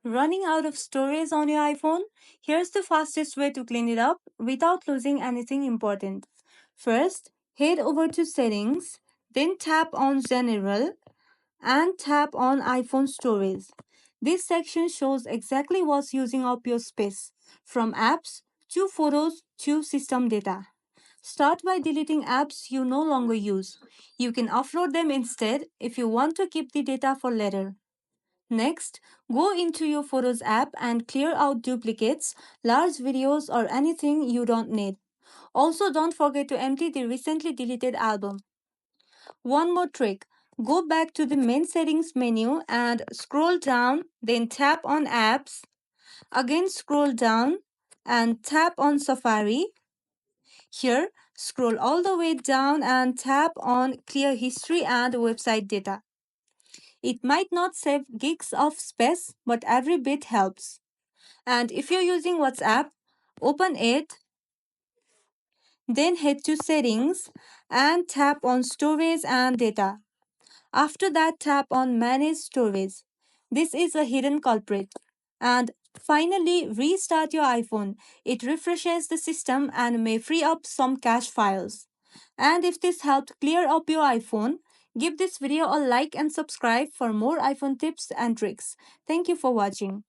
Running out of storage on your iPhone? Here's the fastest way to clean it up without losing anything important. First, head over to Settings, then tap on General and tap on iPhone Storage. This section shows exactly what's using up your space, from apps to photos to system data. Start by deleting apps you no longer use. You can offload them instead if you want to keep the data for later. Next, go into your Photos app and clear out duplicates, large videos, or anything you don't need. Also, don't forget to empty the recently deleted album. One more trick, go back to the main settings menu and scroll down, then tap on Apps. Again, scroll down and tap on Safari. Here, scroll all the way down and tap on Clear History and Website Data. It might not save gigs of space, but every bit helps. And if you're using WhatsApp, open it, then head to Settings and tap on Storage and Data. After that, tap on Manage Storage. This is a hidden culprit. And finally, restart your iPhone. It refreshes the system and may free up some cache files. And if this helped clear up your iPhone, give this video a like and subscribe for more iPhone tips and tricks. Thank you for watching.